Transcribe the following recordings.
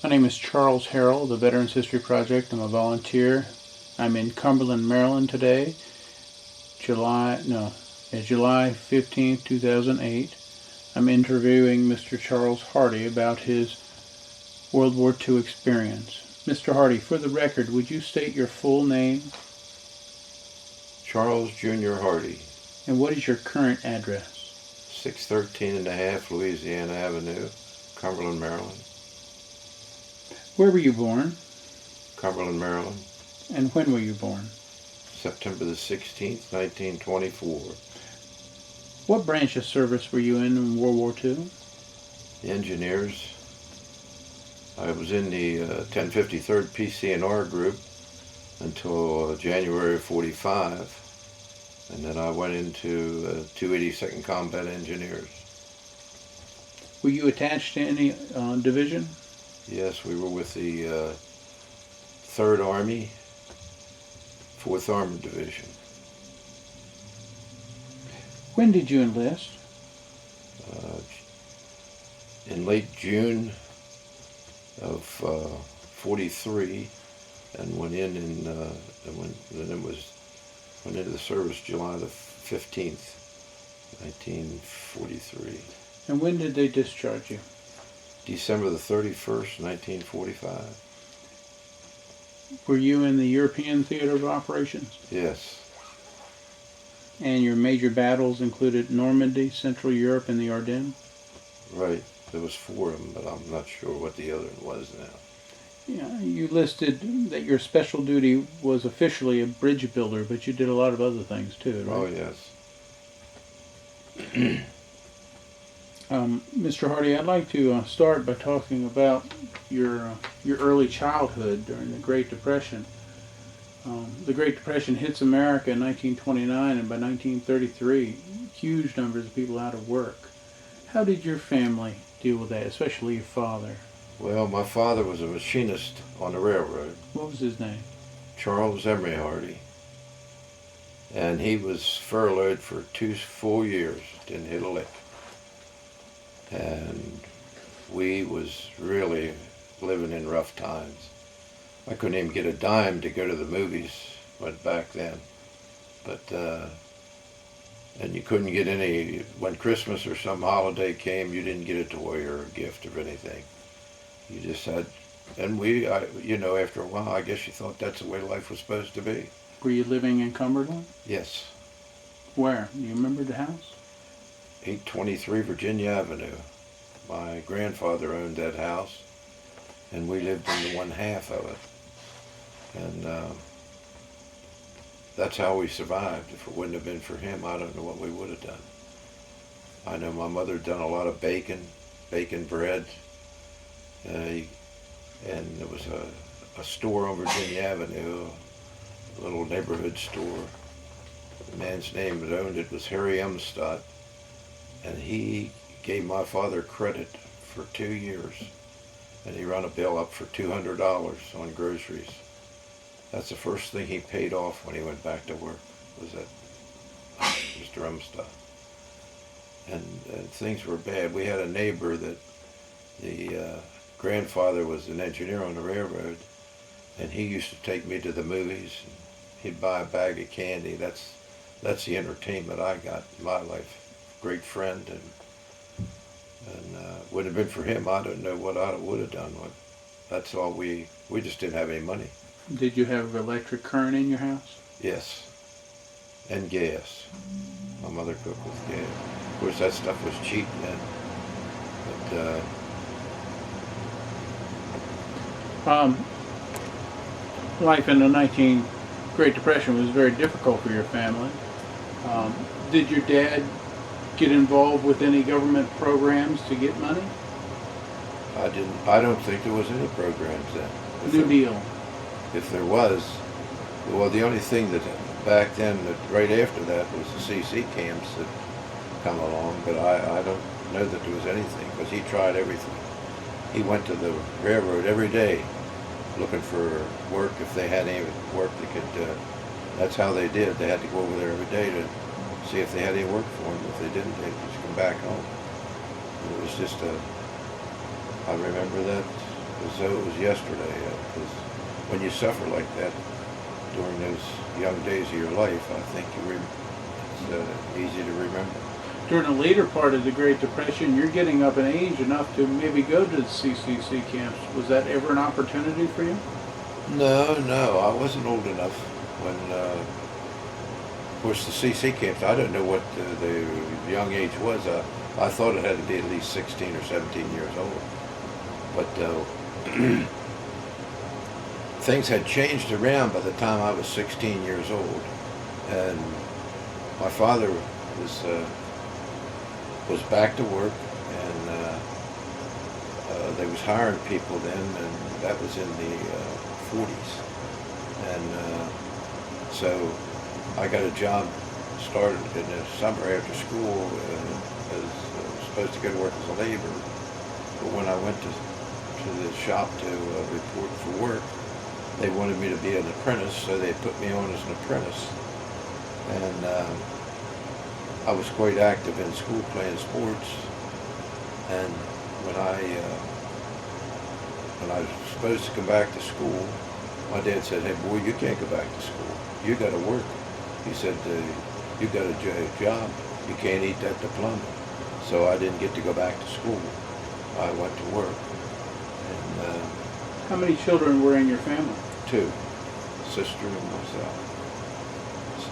My name is Charles Harrell, the Veterans History Project. I'm a volunteer. I'm in Cumberland, Maryland today, July 15th, 2008. I'm interviewing Mr. Charles Hardy about his World War II experience. Mr. Hardy, for the record, would you state your full name? Charles Jr. Hardy. And what is your current address? 613 and a half Louisiana Avenue, Cumberland, Maryland. Where were you born? Cumberland, Maryland. And when were you born? September the 16th, 1924. What branch of service were you in World War II? The engineers. I was in the 1053rd PC&R group until January of 45. And then I went into 282nd Combat Engineers. Were you attached to any division? Yes, we were with the 3rd Army, 4th Armored Division. When did you enlist? In late June of 43, and went into the service July the 15th, 1943. And when did they discharge you? December the 31st, 1945. Were you in the European theater of operations? Yes. And your major battles included Normandy, Central Europe, and the Ardennes? Right. There was 4 of them, but I'm not sure what the other one was now. Yeah, you listed that your special duty was officially a bridge builder, but you did a lot of other things too, right? Oh, yes. Mr. Hardy, I'd like to start by talking about your early childhood during the Great Depression. The Great Depression hits America in 1929, and by 1933, huge numbers of people out of work. How did your family deal with that, especially your father? Well, my father was a machinist on the railroad. What was his name? Charles Emery Hardy. And he was furloughed for 2 full years, didn't hit a lick. And we was really living in rough times. I couldn't even get a dime to go to the movies back then. But, and you couldn't get any, when Christmas or some holiday came, you didn't get a toy or a gift or anything. You just had, and after a while, I guess you thought that's the way life was supposed to be. Were you living in Cumberland? Yes. Where? Do you remember the house? 823 Virginia Avenue. My grandfather owned that house, and we lived in the one half of it. And that's how we survived. If it wouldn't have been for him, I don't know what we would have done. I know my mother had done a lot of bacon bread. And there was a store on Virginia Avenue, a little neighborhood store. The man's name that owned it was Harry Umstadt, and he gave my father credit for 2 years, and he run a bill up for $200 on groceries. That's the first thing he paid off when he went back to work, was that Mr. Umstadt. And things were bad. We had a neighbor that the grandfather was an engineer on the railroad, and he used to take me to the movies. And he'd buy a bag of candy. That's the entertainment I got in my life. Great friend, and would have been for him, I don't know what I would have done. That's all we just didn't have any money. Did you have electric current in your house? Yes, and gas. My mother cooked with gas. Of course, that stuff was cheap then, but. Life in the Great Depression was very difficult for your family. Did your dad get involved with any government programs to get money? I don't think there was any programs then. New Deal. If there was, well, the only thing that back then, right after that, was the CC camps that come along, but I don't know that there was anything, because he tried everything. He went to the railroad every day looking for work. If they had any work they could, that's how they did. They had to go over there every day to see if they had any work for them. If they didn't, they'd just come back home. And it was just I remember that as though it was yesterday. Because when you suffer like that during those young days of your life, I think it's easy to remember. During the later part of the Great Depression, you're getting up in age enough to maybe go to the CCC camps. Was that ever an opportunity for you? No, I wasn't old enough when, of course, the CC camps, I don't know what the young age was. I thought it had to be at least 16 or 17 years old. But things had changed around by the time I was 16 years old. And my father was back to work, and they was hiring people then, and that was in the 40s. And so I got a job started in the summer after school as supposed to go to work as a laborer. But when I went to the shop to report for work, they wanted me to be an apprentice, so they put me on as an apprentice. And I was quite active in school playing sports, and when I was supposed to come back to school, my dad said, "Hey boy, you can't go back to school. You got to work." He said, "You got a job. You can't eat that diploma." So I didn't get to go back to school. I went to work. And how many children were in your family? 2, sister and myself. So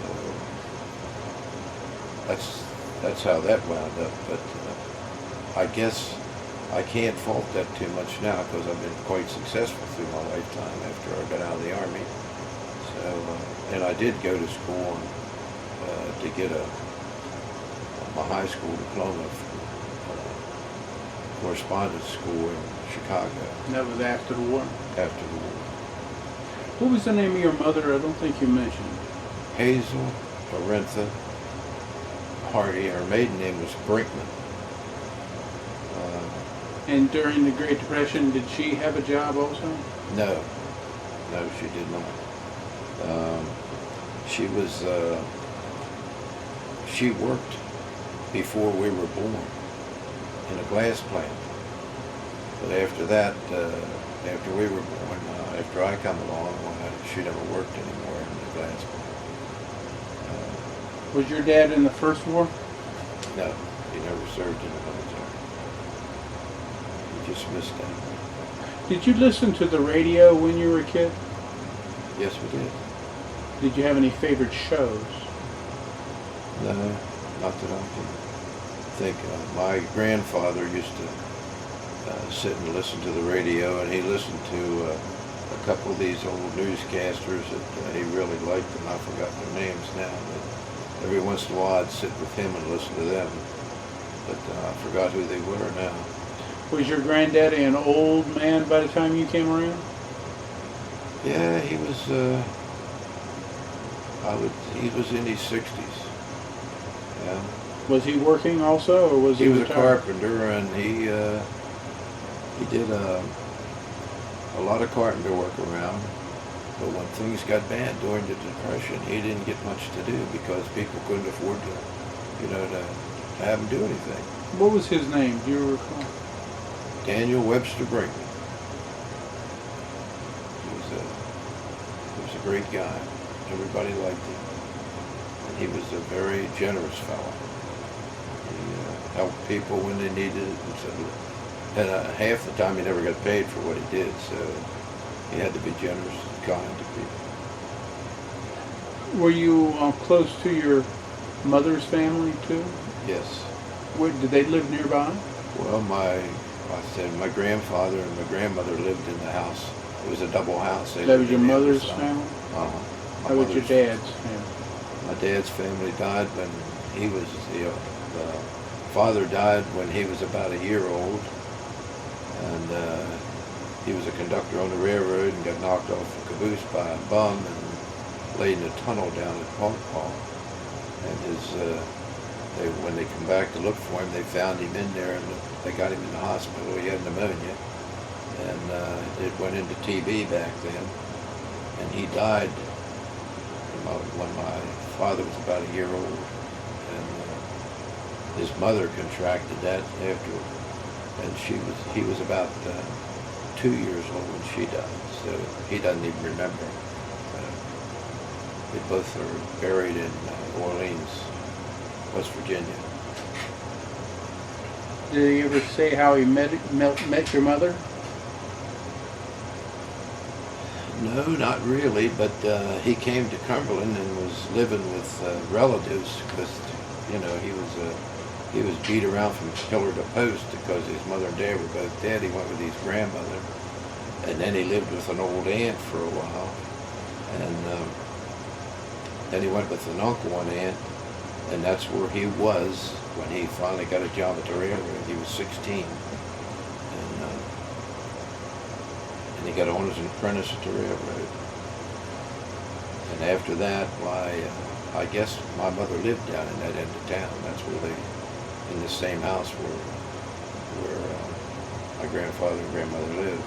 that's how that wound up. But I guess I can't fault that too much now, because I've been quite successful through my lifetime after I got out of the Army. So, and I did go to school to get my high school diploma from correspondence school in Chicago. And that was after the war? After the war. What was the name of your mother? I don't think you mentioned. Hazel Arentha Hardy. Her maiden name was Brinkman. And during the Great Depression, did she have a job also? No, she did not. She worked before we were born in a glass plant. But after that, after we were born, after I come along, she never worked anymore in the glass plant. Was your dad in the First War? No, he never served in the military. He just missed that. Did you listen to the radio when you were a kid? Yes, we did. Did you have any favorite shows? No, not that I can think of. My grandfather used to sit and listen to the radio, and he listened to a couple of these old newscasters that he really liked, and I forgot their names now. But every once in a while I'd sit with him and listen to them, but I forgot who they were now. Was your granddaddy an old man by the time you came around? Yeah, he was. He was in his 60s. Yeah. Was he working also, or was he? He was retired? a carpenter, and he did a lot of carpenter work around. But when things got bad during the Depression, he didn't get much to do because people couldn't afford to have him do anything. What was his name? Do you recall? Daniel Webster Brinkman. He was a great guy. Everybody liked him. And he was a very generous fellow. He helped people when they needed it. And half the time he never got paid for what he did, so he had to be generous and kind to people. Were you close to your mother's family too? Yes. Where, did they live nearby? Well, my grandfather and my grandmother lived in the house. It was a double house. That was your mother's family? Uh-huh. How about your dad's family? My dad's family died when he was, the father died when he was about a year old. And he was a conductor on the railroad and got knocked off the caboose by a bum and laid in a tunnel down at Paw. And when they come back to look for him, they found him in there, and they got him in the hospital. He had pneumonia, and it went into TB back then. And he died when my father was about a year old. And his mother contracted that after, and he was about 2 years old when she died, so he doesn't even remember. They both are buried in Orleans, West Virginia. Did he ever say how he met your mother? No, not really, but he came to Cumberland and was living with relatives because, you know, he was beat around from pillar to post because his mother and dad were both dead. He went with his grandmother, and then he lived with an old aunt for a while, and then he went with an uncle and aunt, and that's where he was when he finally got a job at the railroad. He was 16, and he got on as an apprentice at the railroad. And after that, why, I guess my mother lived down in that end of town. That's where they, in the same house where my grandfather and grandmother lived.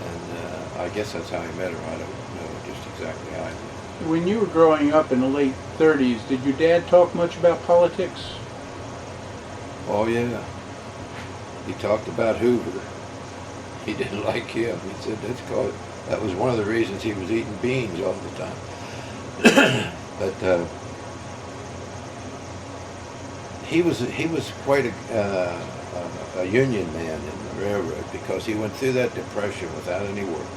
And I guess that's how he met her. I don't know just exactly how he met. When you were growing up in the late 30s, did your dad talk much about politics? Oh yeah. He talked about Hoover. He didn't like him. He said that was one of the reasons he was eating beans all the time. But he was quite a union man in the railroad because he went through that depression without any work.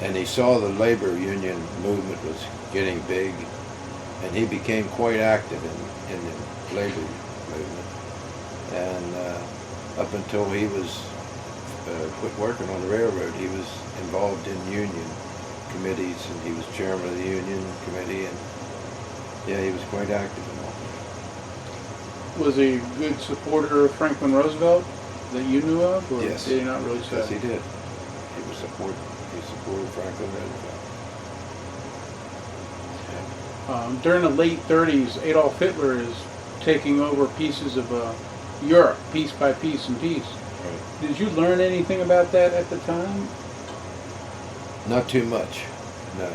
And he saw the labor union movement was getting big, and he became quite active in the labor movement. And up until he was quit working on the railroad, he was involved in union committees, and he was chairman of the union committee, and yeah, he was quite active in all that. Was he a good supporter of Franklin Roosevelt that you knew of, or Yes. did he not really say? Yes, he did. He supported Franklin Roosevelt. During the late 30s, Adolf Hitler is taking over pieces of Europe, piece by piece and piece. Right. Did you learn anything about that at the time? Not too much, no.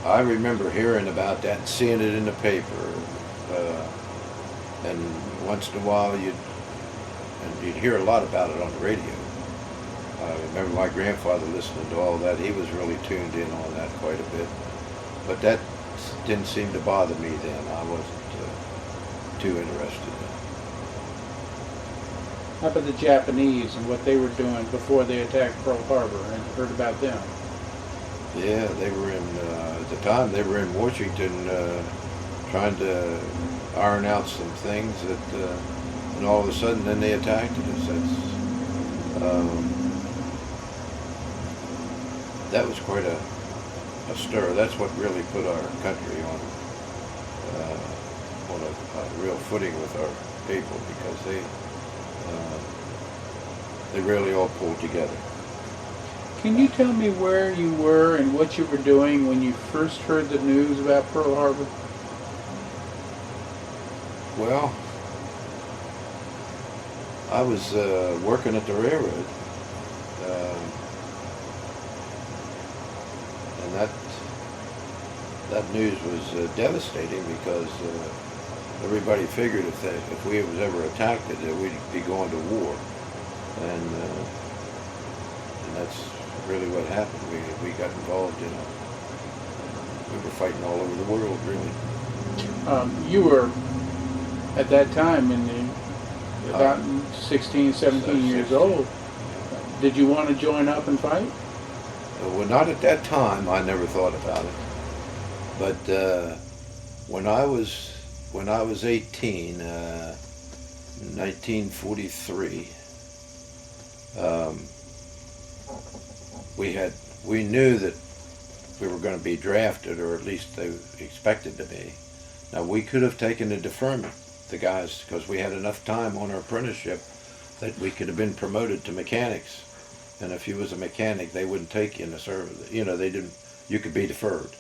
I remember hearing about that and seeing it in the paper, and once in a while you'd hear a lot about it on the radio. I remember my grandfather listening to all that. He was really tuned in on that quite a bit, but that didn't seem to bother me then. I wasn't too interested in it. How about the Japanese and what they were doing before they attacked Pearl Harbor, and heard about them? Yeah, they were at the time they were in Washington trying to iron out some things and all of a sudden then they attacked us. That was quite a stir. That's what really put our country on a real footing with our people, because they really all pulled together. Can you tell me where you were and what you were doing when you first heard the news about Pearl Harbor? Well, I was working at the railroad, and that news was devastating because everybody figured if we was ever attacked, that we'd be going to war, and that's really what happened. We got involved in we were fighting all over the world, really. You were at that time about 16, 17 years old. Did you want to join up and fight? Well, not at that time. I never thought about it. But when I was 18, 1943, we knew that we were going to be drafted, or at least they expected to be. Now, we could have taken a deferment, the guys, because we had enough time on our apprenticeship that we could have been promoted to mechanics. And if you was a mechanic, they wouldn't take you in the service. You know, they didn't. You could be deferred.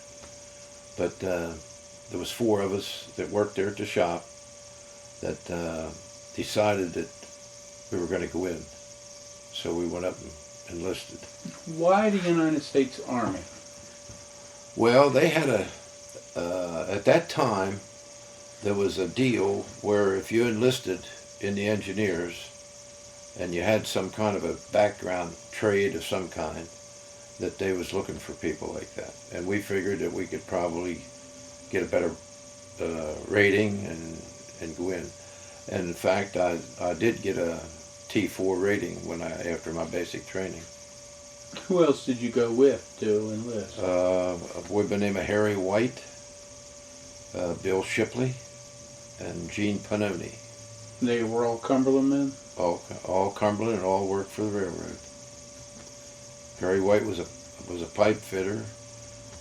But there was 4 of us that worked there at the shop that decided that we were going to go in. So we went up and enlisted. Why the United States Army? Well, they had at that time, there was a deal where if you enlisted in the engineers and you had some kind of a background trade of some kind, that they was looking for people like that. And we figured that we could probably get a better rating and go in. And in fact, I did get a T4 rating after my basic training. Who else did you go with to enlist? A boy by the name of Harry White, Bill Shipley, and Gene Panoni. They were all Cumberland men? All Cumberland and all worked for the railroad. Harry White was a pipe fitter.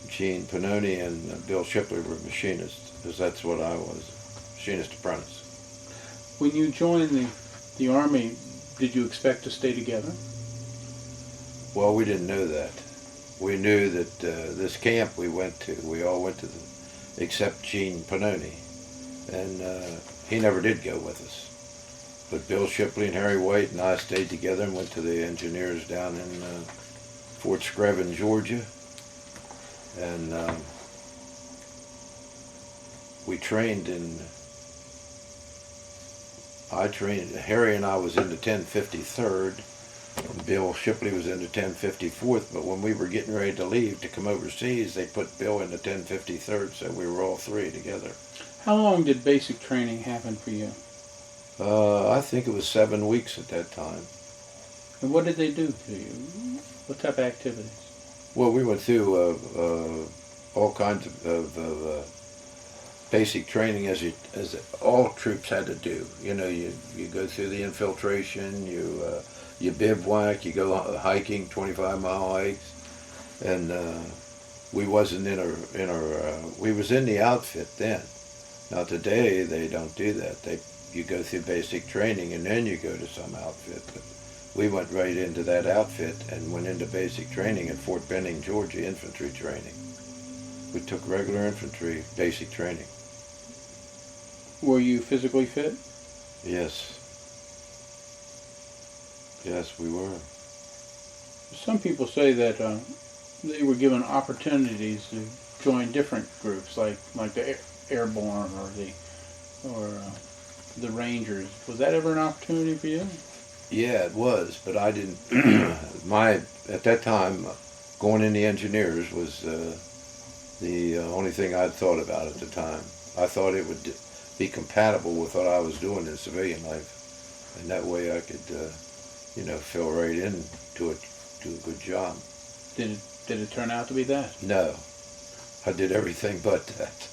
Gene Panoni and Bill Shipley were machinists, because that's what I was, machinist apprentice. When you joined the Army, did you expect to stay together? Well, we didn't know that. We knew that this camp we went to, we all went to except Gene Panoni, and he never did go with us. But Bill Shipley and Harry White and I stayed together and went to the engineers down in Fort Scriben, Georgia, and we trained Harry and I was in the 1053rd, and Bill Shipley was in the 1054th, but when we were getting ready to leave to come overseas, they put Bill in the 1053rd, so we were all three together. How long did basic training happen for you? I think it was 7 weeks at that time. And what did they do to you? What type of activities? Well, we went through all kinds of basic training as all troops had to do. You know, you go through the infiltration, you bivouac, you go hiking, 25-mile hikes, and we wasn't we was in the outfit then. Now today they don't do that. You go through basic training and then you go to some outfit. But we went right into that outfit and went into basic training at Fort Benning, Georgia, infantry training. We took regular infantry basic training. Were you physically fit? Yes. Yes, we were. Some people say that they were given opportunities to join different groups, like the airborne or the Rangers. Was that ever an opportunity for you? Yeah, it was, but I didn't. At that time, going in the engineers was the only thing I'd thought about at the time. I thought it would be compatible with what I was doing in civilian life, and that way I could, fill right in to do a good job. Did it turn out to be that? No, I did everything but that.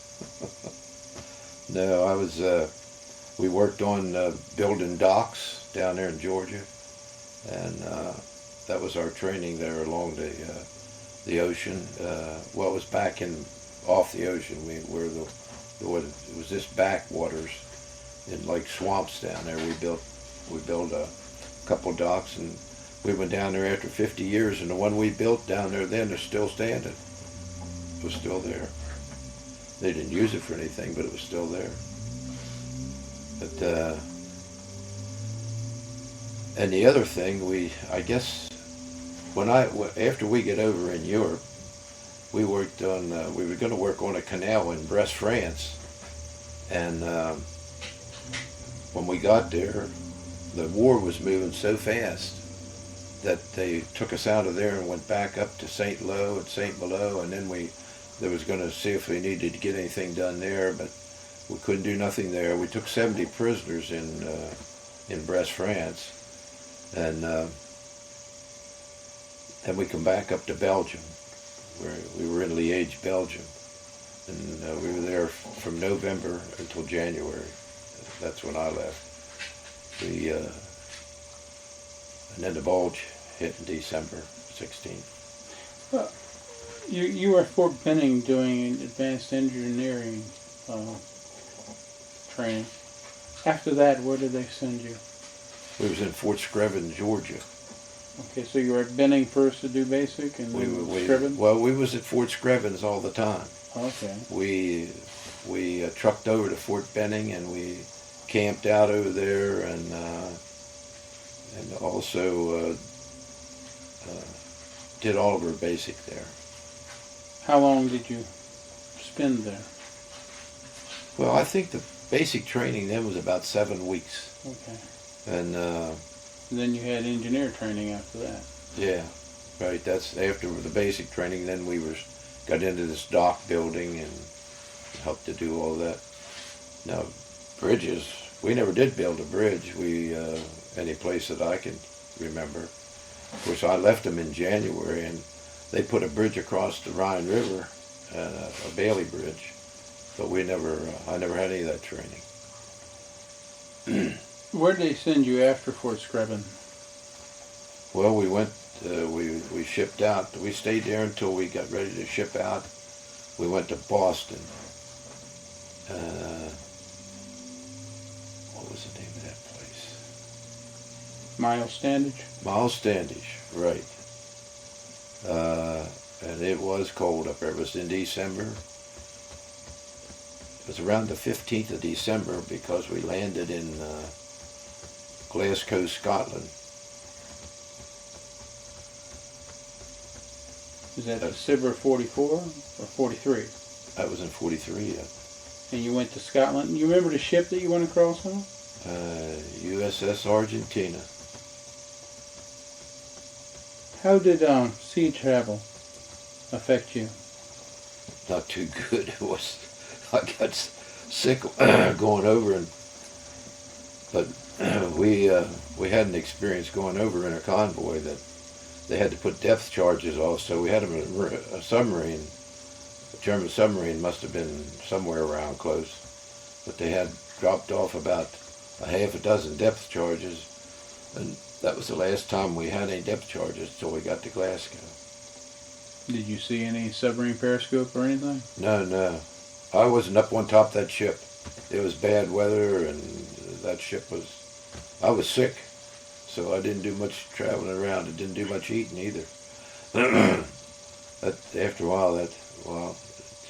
No, I was. We worked on building docks down there in Georgia, and that was our training there along the ocean. Well, it was back off the ocean. It was just backwaters in like swamps down there. We built a couple docks, and we went down there after 50 years, and the one we built down there then is still standing. It was still there. They didn't use it for anything, but it was still there. But and the other thing, I guess after we get over in Europe, we were going to work on a canal in Brest, France, and when we got there, the war was moving so fast that they took us out of there and went back up to St. Lo and St. Malo, and then they was going to see if we needed to get anything done there, but we couldn't do nothing there. We took 70 prisoners in Brest, France, and then we come back up to Belgium, where we were in Liege, Belgium, and we were there from November until January. That's when I left. And then the bulge hit in December 16th. Well, you were at Fort Benning doing advanced engineering training. After that, where did they send you? We was in Fort Scriben, Georgia. Okay, so you were at Benning first to do basic, and then Scriben? Well, we was at Fort Scribens all the time. Okay. We trucked over to Fort Benning, and we camped out over there, and also did all of our basic there. How long did you spend there? Well, I think basic training then was about 7 weeks. Okay. And then you had engineer training after that. yeah, right. That's after the basic training. Then we got into this dock building and helped to do all that. Now, bridges, we never did build a bridge. Any place that I can remember. Of course, I left them in January, and they put a bridge across the Rhine River, a Bailey Bridge, but I never had any of that training. Where did they send you after Fort Scriben? Well, we went, we shipped out. We stayed there until we got ready to ship out. We went to Boston. What was the name of that place? Miles Standish? Miles Standish, right. And it was cold up there. It was in December. It was around the 15th of December because we landed in Glasgow, Scotland. Is that December 44 or 43? That was in 43, yeah. And you went to Scotland. You remember the ship that you went across on? USS Argentina. How did sea travel affect you? Not too good. I got sick going over, but we had an experience going over in a convoy that they had to put depth charges off. So we had a submarine. A German submarine must have been somewhere around close, but they had dropped off about a half a dozen depth charges, and that was the last time we had any depth charges till we got to Glasgow. Did you see any submarine periscope or anything? No. I wasn't up on top of that ship. It was bad weather, and that ship I was sick, so I didn't do much traveling around. I didn't do much eating either. After a while,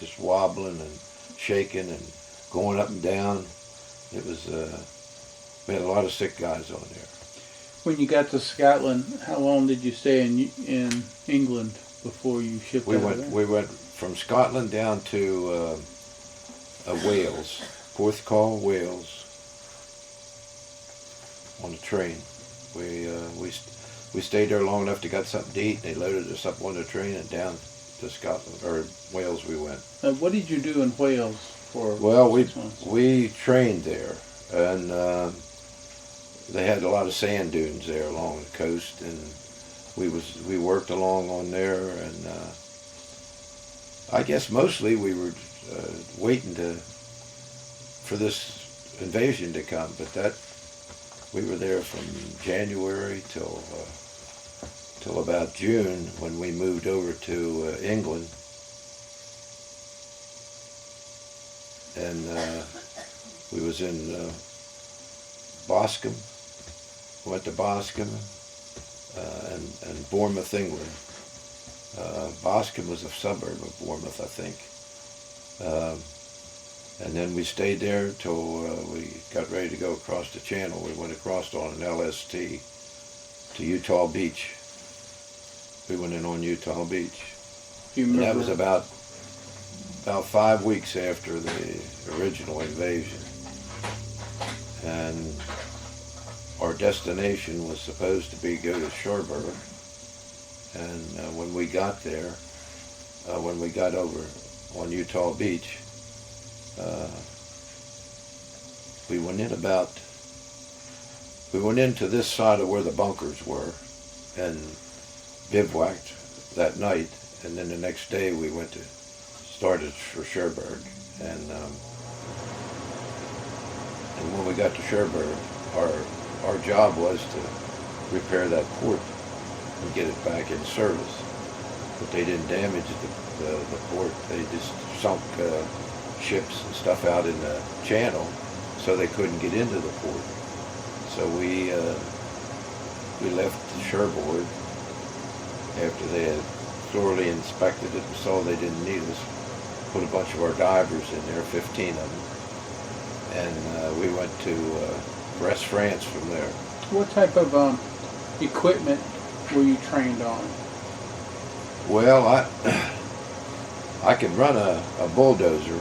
just wobbling and shaking and going up and down. It was, we had a lot of sick guys on there. When you got to Scotland, how long did you stay in England before you shipped out of there? We went from Scotland down to Wales, Porthcawl, Wales, on a train. We stayed there long enough to get something to eat, and they loaded us up on the train and down to Scotland, or Wales we went. What did you do in Wales for 6 months? We trained there, and they had a lot of sand dunes there along the coast, and we worked along on there, and I guess mostly we were waiting for this invasion to come, but we were there from January till about June when we moved over to England, and we was in Boscombe. We went to Boscombe and Bournemouth, England. Boscombe was a suburb of Bournemouth, I think. And then we stayed there till we got ready to go across the channel. We went across on an LST to Utah Beach. We went in on Utah Beach. And that was about 5 weeks after the original invasion. And our destination was supposed to go to Cherebourg. And when we got there, when we got over on Utah Beach, we went into this side of where the bunkers were and bivouacked that night, and then the next day we started for Cherebourg, and when we got to Cherebourg, our job was to repair that port and get it back in service, but they didn't damage the port. They just sunk ships and stuff out in the channel, so they couldn't get into the port. So we left Cherebourg after they had thoroughly inspected it and saw they didn't need us. Put a bunch of our divers in there, 15 of them, and we went to Brest, France from there. What type of equipment were you trained on? Well, I could run a bulldozer.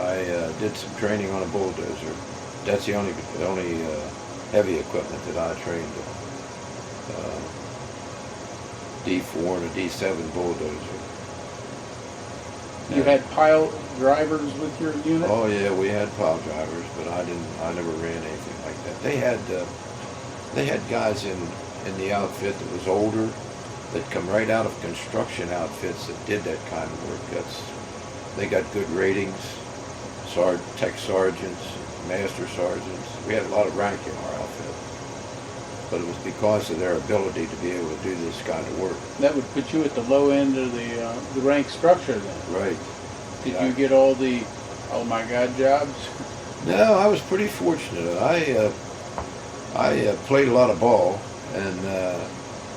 I did some training on a bulldozer. That's the only heavy equipment that I trained on. D4 and a D7 bulldozer. You had pile drivers with your unit? Oh yeah, we had pile drivers, but I never ran anything like that. They had guys in the outfit that was older, that come right out of construction outfits that did that kind of work. They got good ratings, tech sergeants, master sergeants. We had a lot of rank in our outfit, but it was because of their ability to be able to do this kind of work. That would put you at the low end of the rank structure then. Right. Did you get all the, oh my God, jobs? No, I was pretty fortunate. I played a lot of ball, and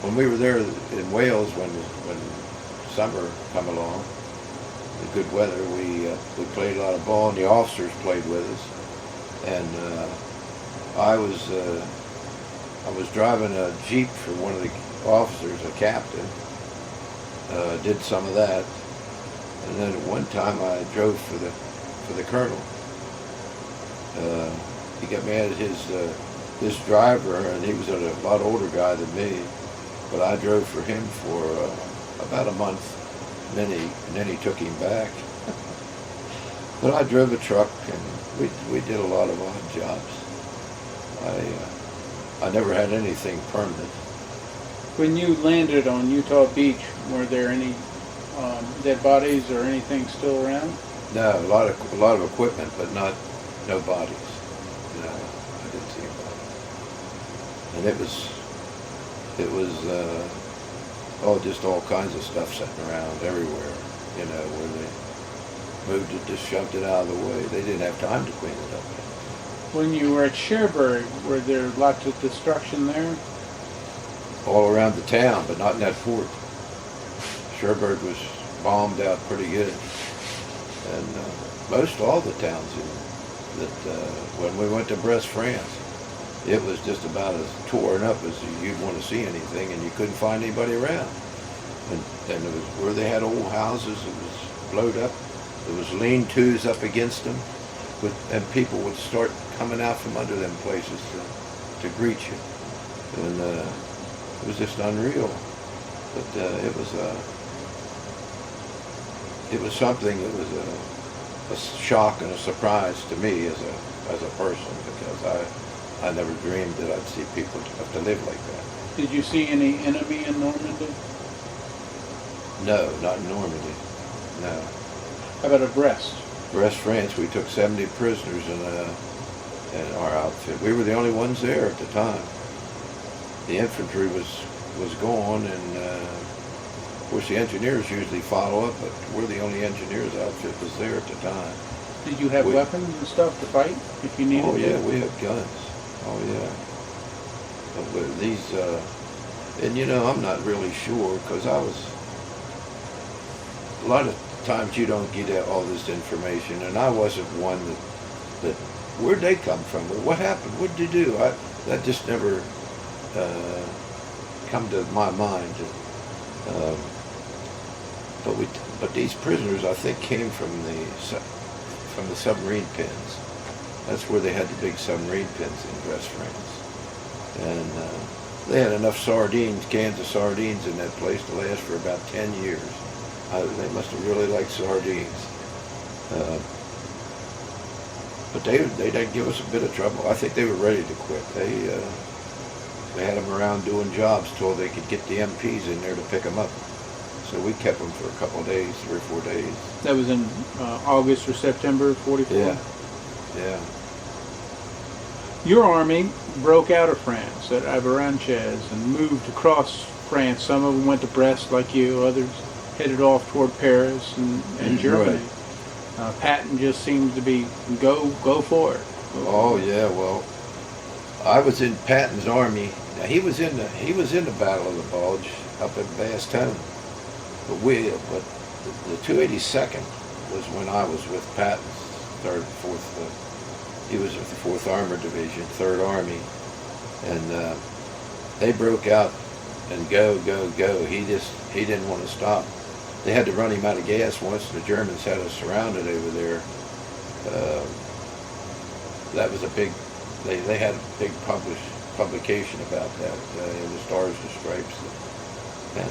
when we were there in Wales, when summer come along, the good weather, we played a lot of ball, and the officers played with us. And I was driving a Jeep for one of the officers, a captain. Did some of that, and then at one time I drove for the colonel. He got mad at this driver, and he was a lot older guy than me. But I drove for him for about a month, and then he took him back. But I drove a truck, and we did a lot of odd jobs. I never had anything permanent. When you landed on Utah Beach, were there any dead bodies or anything still around? No, a lot of equipment, but no bodies. No, I didn't see a body. And it was just all kinds of stuff sitting around everywhere. You know, where they moved it, just shoved it out of the way. They didn't have time to clean it up. When you were at Cherebourg, were there lots of destruction there? All around the town, but not in that fort. Cherebourg was bombed out pretty good, and most all the towns when we went to Brest, France, it was just about as torn up as you'd want to see anything, and you couldn't find anybody around. And it was where they had old houses, it was blowed up. There was lean-tos up against them, and people would start coming out from under them places to greet you, and it was just unreal. But it was something that was a shock and a surprise to me as a person, because I never dreamed that I'd see people have to live like that. Did you see any enemy in Normandy? No, not in Normandy. No. How about at Brest? Brest, France, we took 70 prisoners in our outfit. We were the only ones there at the time. The infantry was gone, and of course the engineers usually follow up, but we're the only engineers outfit was there at the time. Did you have weapons and stuff to fight if you needed? Oh yeah, we had guns. Oh yeah. But with these, and you know, I'm not really sure, because a lot of times you don't get all this information, and I wasn't one that where'd they come from? What happened? What did they do? That just never come to my mind. But these prisoners, I think, came from the submarine pens. That's where they had the big submarine pens in Brest, France. And they had enough cans of sardines in that place to last for about 10 years. They must have really liked sardines. But they did give us a bit of trouble. I think they were ready to quit. They had them around doing jobs till they could get the MPs in there to pick them up. So we kept them for a couple of days, 3 or 4 days. That was in August or September of 44? Yeah. Yeah. Your army broke out of France at Avranches and moved across France. Some of them went to Brest like you, others headed off toward Paris and Germany. Right. Patton just seems to be go for it. Oh yeah, well, I was in Patton's army. Now, he was in the Battle of the Bulge up at Bastogne. But the 282nd was when I was with Patton's 3rd, 4th. He was with the 4th Armored Division, 3rd Army, and they broke out and go. He didn't want to stop. They had to run him out of gas once. The Germans had us surrounded over there, uh, that was a big, they had a big publication about that in the Stars and Stripes. And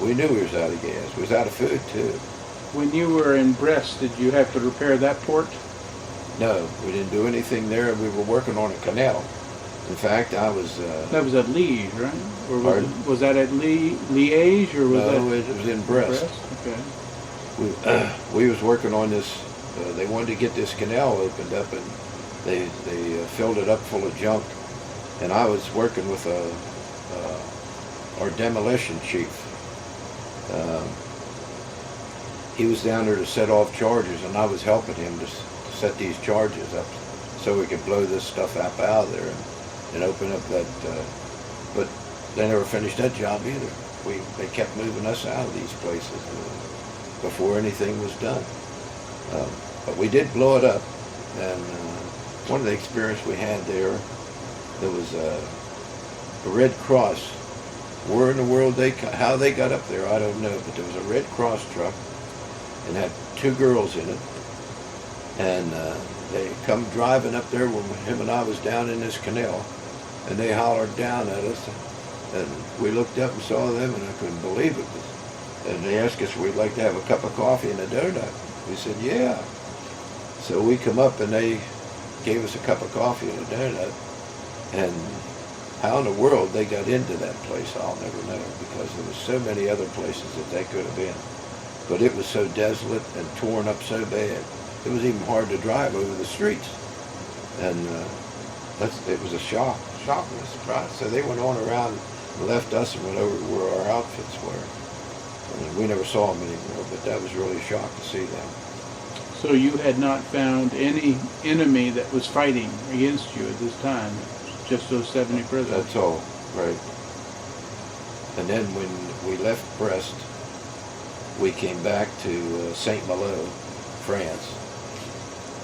we knew we was out of gas. We was out of food, too. When you were in Brest, did you have to repair that port? No, we didn't do anything there. We were working on a canal. In fact, I was... that was at Liege, right? Or was that at Liege, or was no, that... it was in Brest. Okay. We was working on this. They wanted to get this canal opened up, and they filled it up full of junk. And I was working with our demolition chief. He was down there to set off charges, and I was helping him to set these charges up so we could blow this stuff up out of there and open up that. But they never finished that job either. They kept moving us out of these places before anything was done. But we did blow it up, and one of the experiences we had there was a Red Cross. Where in the world how they got up there, I don't know, but there was a Red Cross truck and had 2 girls in it, and they come driving up there when him and I was down in this canal, and they hollered down at us, and we looked up and saw them, and I couldn't believe it. And they asked us if we'd like to have a cup of coffee and a donut. We said, yeah. So we come up, and they gave us a cup of coffee and a donut, and how in the world they got into that place, I'll never know, because there was so many other places that they could have been. But it was so desolate and torn up so bad, it was even hard to drive over the streets. And it was a shock and a surprise. So they went on around and left us and went over to where our outfits were. And we never saw them anymore, but that was really a shock to see them. So you had not found any enemy that was fighting against you at this time? Just those 70 prisoners? That's all, right. And then when we left Brest, we came back to St. Malo, France,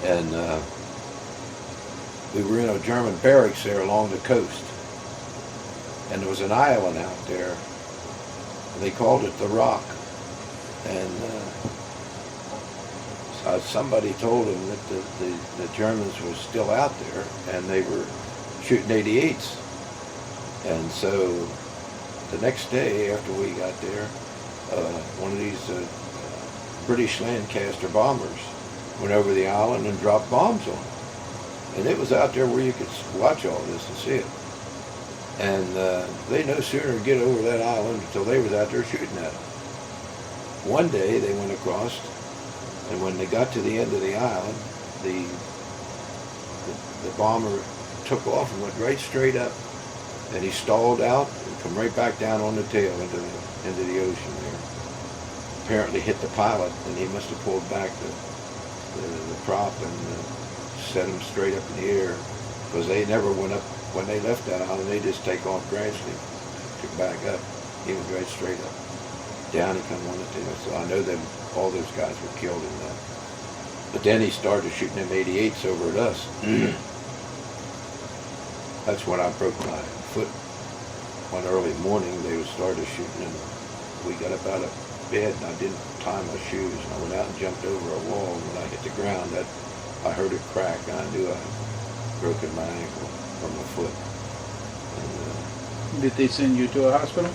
and we were in a German barracks there along the coast, and there was an island out there, and they called it the Rock, and somebody told them that the Germans were still out there, and they were shooting 88s. And so the next day after we got there, one of these British Lancaster bombers went over the island and dropped bombs on it. And it was out there where you could watch all this and see it. And they no sooner get over that island until they was out there shooting at them. One day they went across, and when they got to the end of the island, the bomber took off and went right straight up, and he stalled out and come right back down on the tail into the ocean there. Apparently hit the pilot, and he must have pulled back the prop and set him straight up in the air, because they never went up. When they left that island, they just take off gradually, took back up. He went right straight up. Down he come on the tail. So I know all those guys were killed in that. But then he started shooting them 88s over at us. That's when I broke my foot. One early morning, they started shooting, and we got up out of bed, and I didn't tie my shoes, and I went out and jumped over a wall, and when I hit the ground, I heard it crack, and I knew I had broken my ankle from my foot. And, did they send you to a hospital?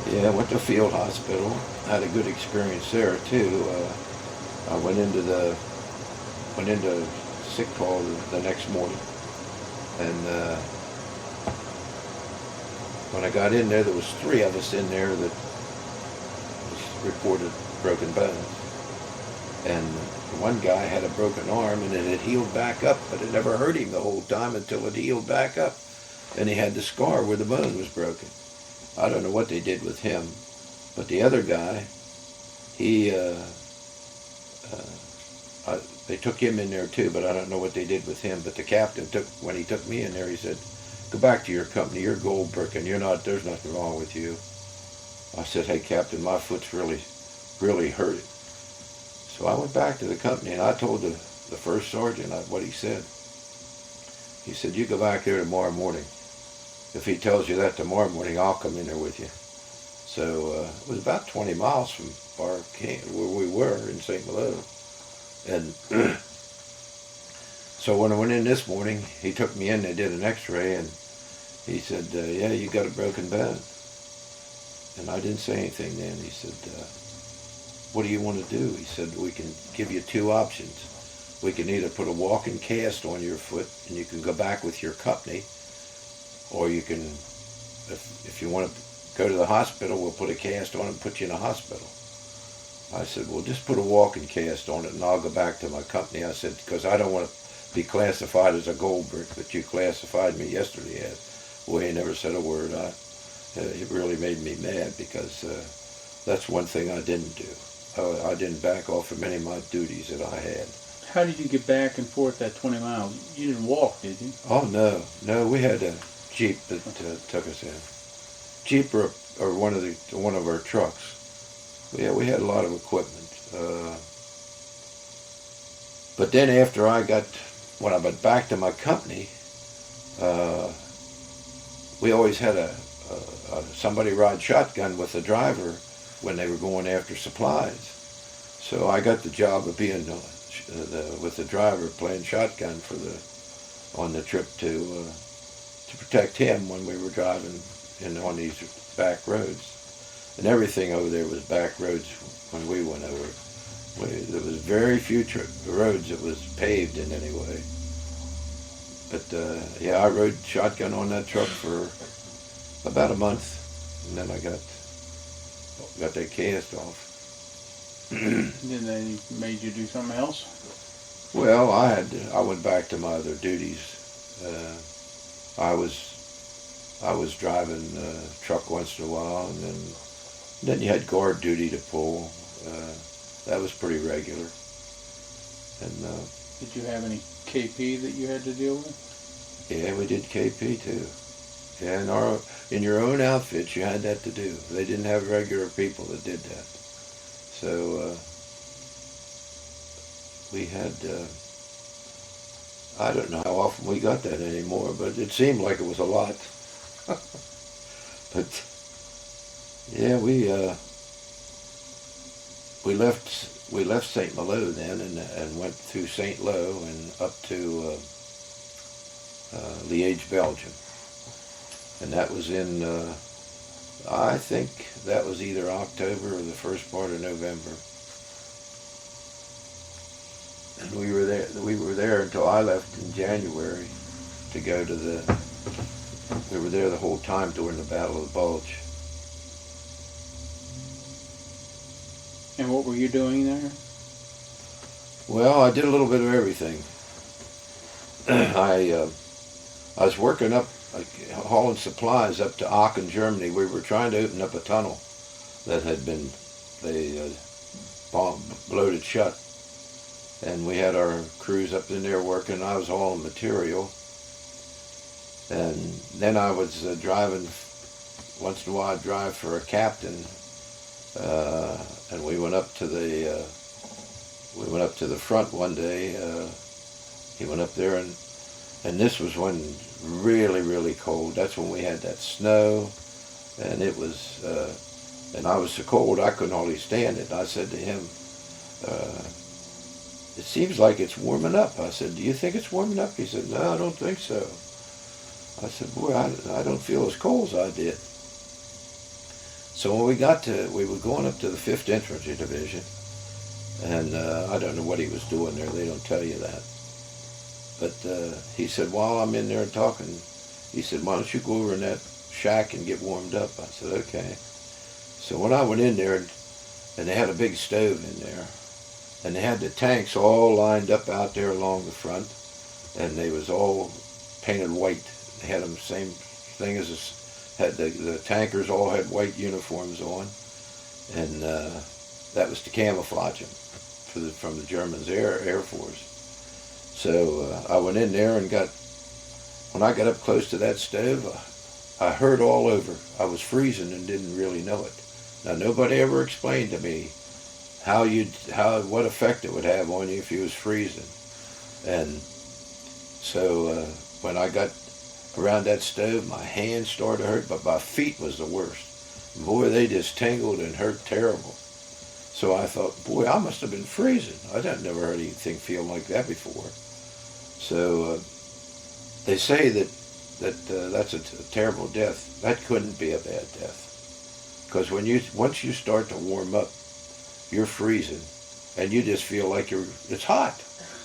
Yeah, I went to a field hospital. I had a good experience there, too. I went into sick call the next morning, and when I got in there was 3 of us in there that was reported broken bones. And one guy had a broken arm, and it had healed back up, but it never hurt him the whole time until it healed back up. And he had the scar where the bone was broken. I don't know what they did with him, but the other guy, they took him in there too, but I don't know what they did with him. But the captain when he took me in there, he said, "Go back to your company. You're gold bricking. There's nothing wrong with you." I said, "Hey, Captain, my foot's really, really hurting." So I went back to the company, and I told the first sergeant what he said. He said, "You go back there tomorrow morning. If he tells you that tomorrow morning, I'll come in there with you." So it was about 20 miles from our camp, where we were in St. Malo. And So when I went in this morning, he took me in, they did an x-ray, and he said, yeah, you got a broken bone. And I didn't say anything then. He said, what do you want to do? He said, we can give you two options. We can either put a walking cast on your foot and you can go back with your company, or you can, if you want to go to the hospital, we'll put a cast on and put you in a hospital. I said, well, just put a walking cast on it and I'll go back to my company. I said, because I don't want to be classified as a gold brick that you classified me yesterday as. Well, he never said a word. It really made me mad because that's one thing I didn't do. I didn't back off of any of my duties that I had. How did you get back and forth that 20 miles? You didn't walk, did you? Oh, no, we had a Jeep that took us in. Jeep or one of our trucks. Yeah, we had a lot of equipment. But then after when I went back to my company, we always had somebody ride shotgun with the driver when they were going after supplies. So I got the job of being with the driver playing shotgun on the trip to protect him when we were driving on these back roads. And everything over there was back roads when we went over. There was very few roads that was paved in any way. But yeah, I rode shotgun on that truck for about a month, and then I got that cast off. Then they made you do something else? Well, I went back to my other duties. I was driving a truck once in a while, and then you had guard duty to pull. That was pretty regular. And did you have any KP that you had to deal with? Yeah, we did KP too. Yeah, in your own outfits, you had that to do. They didn't have regular people that did that. So we had, I don't know how often we got that anymore, but it seemed like it was a lot. But yeah, we left St. Malo then and went through St. Lo and up to Liege, Belgium. And that was in, I think that was either October or the first part of November. And we were there until I left in January to go to we were there the whole time during the Battle of the Bulge. And what were you doing there? Well, I did a little bit of everything. I was working up, hauling supplies up to Aachen, Germany. We were trying to open up a tunnel that had been bloated shut. And we had our crews up in there working. I was hauling material. And then I was driving, once in a while I'd drive for a captain. And we went up to the front one day. He went up there, and this was when really, really cold. That's when we had that snow, and it was, and I was so cold I couldn't hardly stand it. I said to him, it seems like it's warming up. I said, do you think it's warming up? He said, no, I don't think so. I said, boy, I don't feel as cold as I did. So when we were going up to the 5th Infantry Division, and I don't know what he was doing there. They don't tell you that. But he said, while I'm in there talking, he said, why don't you go over in that shack and get warmed up? I said, okay. So when I went in there, and they had a big stove in there, and they had the tanks all lined up out there along the front, and they was all painted white. They had them same thing as the tankers all had white uniforms on, and that was to camouflage them from the Germans' Air Force. So I went in there and when I got up close to that stove, I heard all over. I was freezing and didn't really know it. Now nobody ever explained to me what effect it would have on you if you was freezing. And so when I got around that stove, my hands started to hurt, but my feet was the worst. Boy, they just tingled and hurt terrible. So I thought, boy, I must have been freezing. I'd never heard anything feel like that before. So they say that's a terrible death. That couldn't be a bad death, because once you start to warm up, you're freezing, and you just feel like it's hot.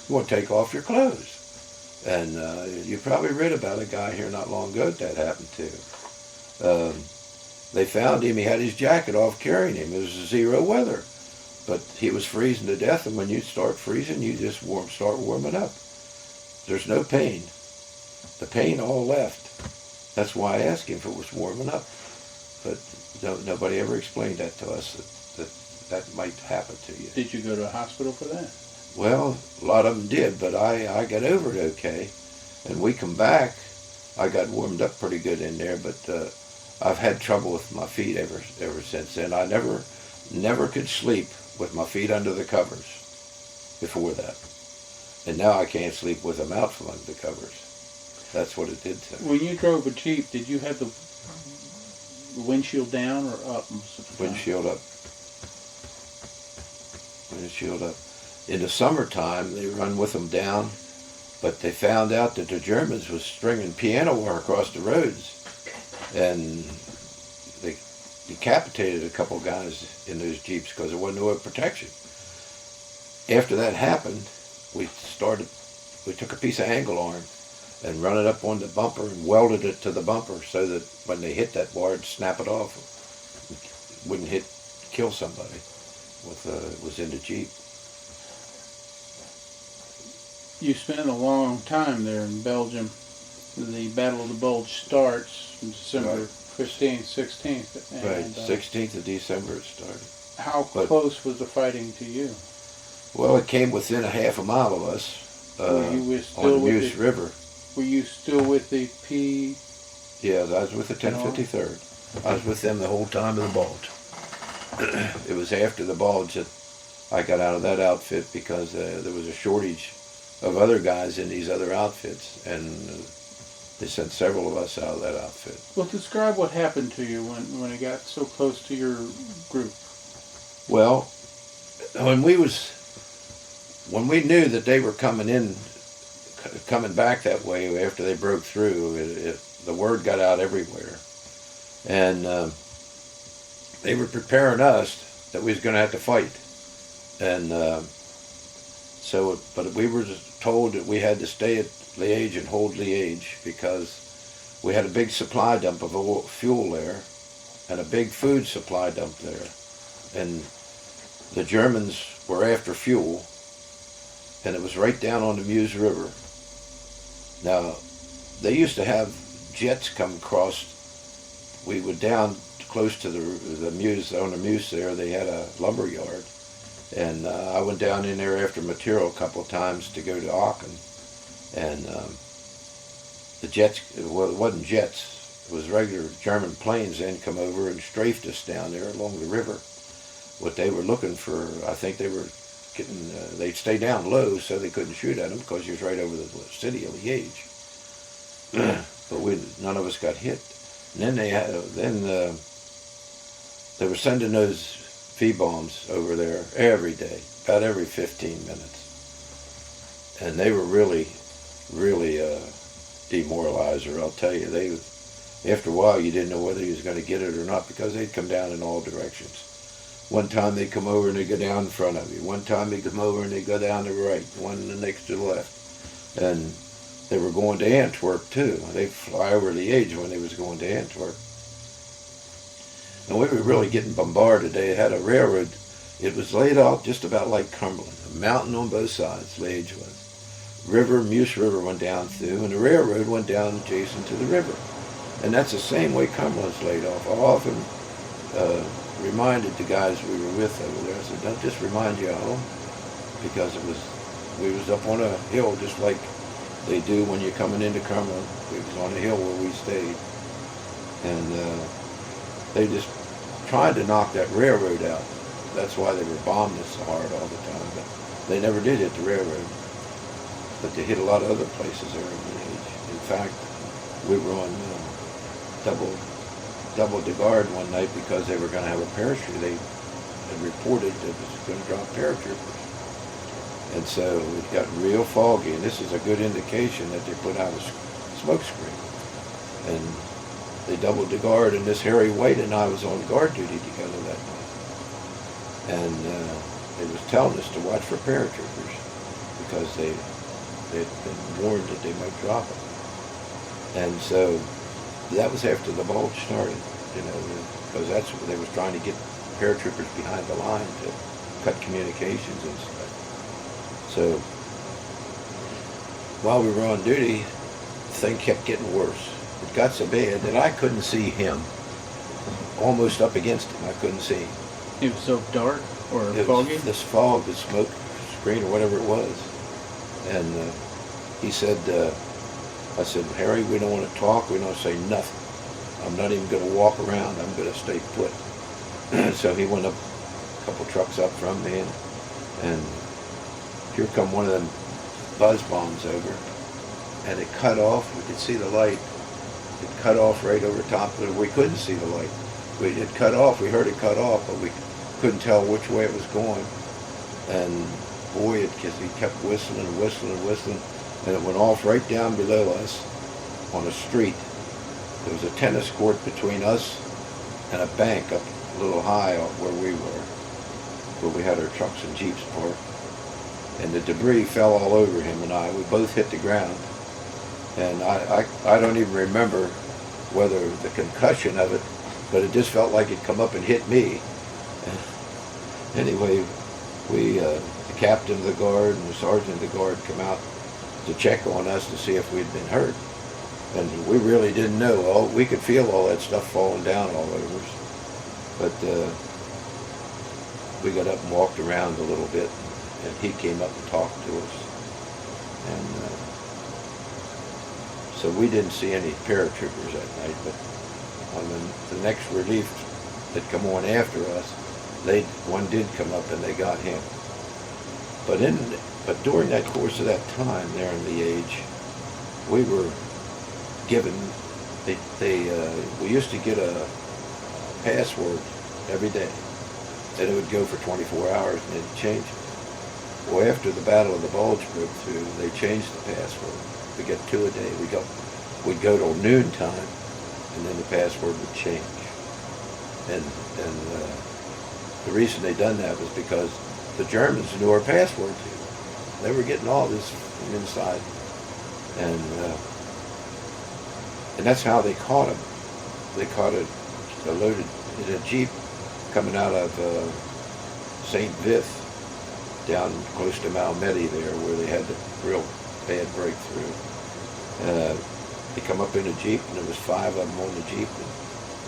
You want to take off your clothes. And you probably read about a guy here not long ago that happened to. They found him. He had his jacket off carrying him. It was 0 weather, but he was freezing to death. And when you start freezing, you just start warming up. There's no pain. The pain all left. That's why I asked him if it was warming up. But nobody ever explained that to us, that might happen to you. Did you go to a hospital for that? Well, a lot of them did, but I got over it okay. And we come back, I got warmed up pretty good in there, but I've had trouble with my feet ever since then. I never could sleep with my feet under the covers before that. And now I can't sleep with them out from under the covers. That's what it did to me. When you drove a Jeep, did you have the windshield down or up? Windshield up. Windshield up. In the summertime, they run with them down, but they found out that the Germans was stringing piano wire across the roads, and they decapitated a couple guys in those Jeeps because there wasn't no protection. After that happened, we took a piece of angle iron and run it up on the bumper and welded it to the bumper so that when they hit that bar, it'd snap it off. It wouldn't kill somebody. It was in the Jeep. You spent a long time there in Belgium. The Battle of the Bulge starts December 15th, 16th. And, right, 16th of December it started. How close was the fighting to you? Well, it came within a half a mile of us on the Meuse River. Were you still with the P? Yeah, I was with the 1053rd. I was with them the whole time of the Bulge. It was after the Bulge that I got out of that outfit because there was a shortage of other guys in these other outfits, and they sent several of us out of that outfit. Well, describe what happened to you when it got so close to your group. Well, when we knew that they were coming back that way after they broke through, the word got out everywhere, and they were preparing us that we was going to have to fight, and but we were told that we had to stay at Liege and hold Liege because we had a big supply dump of fuel there and a big food supply dump there. And the Germans were after fuel, and it was right down on the Meuse River. Now, they used to have jets come across. We were down close to the Meuse, on the Meuse there, they had a lumber yard. And I went down in there after material a couple of times to go to Aachen. And the jets, well, it wasn't jets, it was regular German planes then come over and strafed us down there along the river. What they were looking for, I think they were getting, they'd stay down low so they couldn't shoot at them because he was right over the city of Liege. But none of us got hit. And then they were sending those V-bombs over there every day, about every 15 minutes. And they were really demoralizer, I'll tell you. After a while, you didn't know whether he was going to get it or not because they'd come down in all directions. One time they'd come over and they'd go down in front of you. One time they'd come over and they'd go down to the right. One the next to the left. And they were going to Antwerp, too. They'd fly over the Liege when they was going to Antwerp. And we were really getting bombarded. They had a railroad. It was laid out just about like Cumberland. A mountain on both sides, Liege was. Meuse River went down through, and the railroad went down adjacent to the river. And that's the same way Cumberland's laid off. I often reminded the guys we were with over there, I said, don't just remind you of home, because we was up on a hill just like they do when you're coming into Cumberland. We was on a hill where we stayed. And they just tried to knock that railroad out. That's why they were bombing us so hard all the time. But they never did hit the railroad. But they hit a lot of other places there in the Liege. In fact, we were on double de garde one night because they were going to have a parachute. They had reported that it was going to drop paratroopers. And so it got real foggy, and this is a good indication that they put out a smoke screen. And they doubled the guard, and this Harry White and I was on guard duty together that night. And they was telling us to watch for paratroopers because they'd been warned that they might drop them. And so that was after the bulge started, you know, because that's what they was trying to get paratroopers behind the line to cut communications and stuff. So while we were on duty, the thing kept getting worse. It got so bad that I couldn't see him. Almost up against him, I couldn't see him. It was so dark or It foggy? was this fog, this smoke screen or whatever it was. And he said, I said, Harry, we don't want to talk, we don't say nothing. I'm not even going to walk around, I'm going to stay put. So he went up a couple trucks up from me, and here come one of them buzz bombs over, and it cut off. We could see the light. It cut off right over top of it. We couldn't see the light. It cut off. We heard it cut off, but we couldn't tell which way it was going. And boy, he kept whistling and whistling and whistling, and it went off right down below us on a street. There was a tennis court between us and a bank up a little high where we were, where we had our trucks and jeeps parked. And the debris fell all over him and I. We both hit the ground. And I don't even remember whether the concussion of it, but it just felt like it come up and hit me. And anyway, the captain of the guard and the sergeant of the guard come out to check on us to see if we'd been hurt. And we really didn't know. We could feel all that stuff falling down all over us. But we got up and walked around a little bit, and he came up and talked to us. And so we didn't see any paratroopers that night, but on the next relief that come on after us, one did come up and they got him. But during that course of that time there in Liege, we were given, we used to get a password every day, and it would go for 24 hours and it'd change it. Well, after the Battle of the Bulge broke through, they changed the password. We got 2 a day. We'd go till noon time, and then the password would change. And the reason they done that was because the Germans knew our password too. They were getting all this from inside, and that's how they caught him. They caught it loaded in a jeep coming out of St. Vith, down close to Malmedy there, where they had the real bad breakthrough. They come up in a jeep, and there was 5 of them on the jeep, and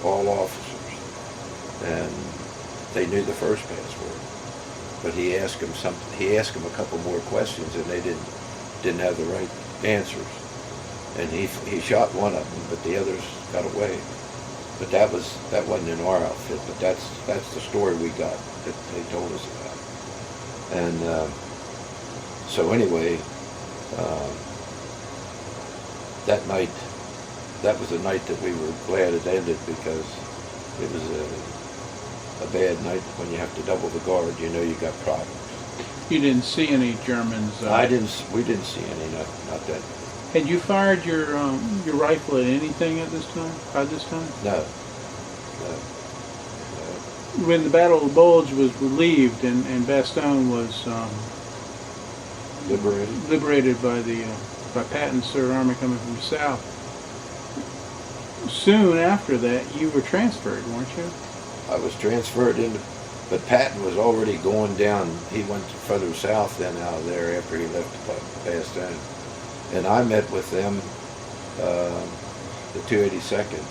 all officers. And they knew the first password, but he asked them something. He asked them a couple more questions, and they didn't have the right answers. And he shot one of them, but the others got away. But that wasn't in our outfit. But that's the story we got that they told us about. And so anyway, that night, that was the night that we were glad it ended, because it was a bad night when you have to double the guard. You know you got problems. You didn't see any Germans? We didn't see any, not that. Had you fired your rifle at anything at this time? By this time? No. When the Battle of the Bulge was relieved and Bastogne was liberated by Patton's Third Army coming from the south, soon after that you were transferred, weren't you? I was transferred into, but Patton was already going down. He went further south then out of there after he left Bastogne. And I met with them, the 282nd.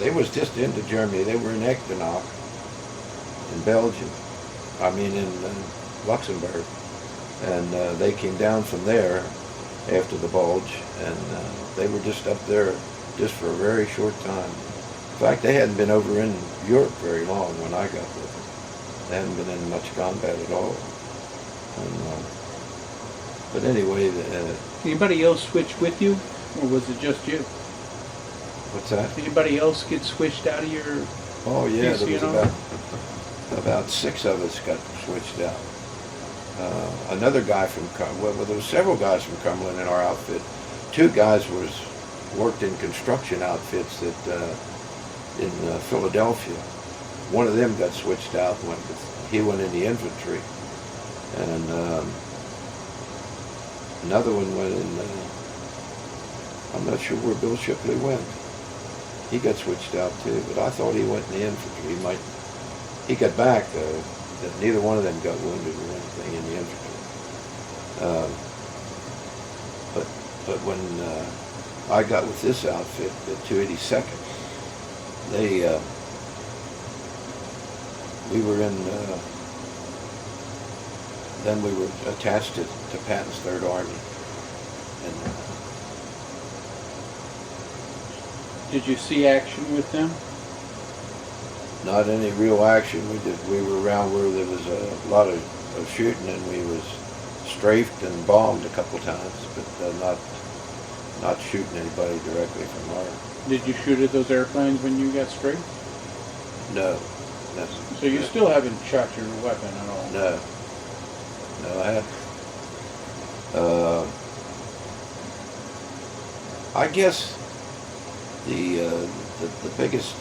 They was just into Germany. They were in Echternach, in Belgium. I mean, in Luxembourg. And they came down from there after the Bulge, and they were just up there just for a very short time. In fact, they hadn't been over in Europe very long when I got with them. They hadn't been in much combat at all. And, but anyway, anybody else switch with you, or was it just you? What's that? Anybody else get switched out of your? Oh yeah, there was about 6 of us got switched out. Another guy from well, there were several guys from Cumberland in our outfit. 2 guys worked in construction outfits in Philadelphia. One of them got switched out. He went in the infantry, and another one went in. I'm not sure where Bill Shipley went. He got switched out too, but I thought he went in the infantry. He got back though. That neither one of them got wounded or anything in the infantry. But when I got with this outfit, the 282nd, we were in. Then we were attached to Patton's Third Army, and Did you see action with them? not any real action. We were around where there was a lot of shooting, and we was strafed and bombed a couple times, but not shooting anybody directly from our. Did you shoot at those airplanes when you got straight? No. So you still haven't shot your weapon at all? No, I haven't. I guess the biggest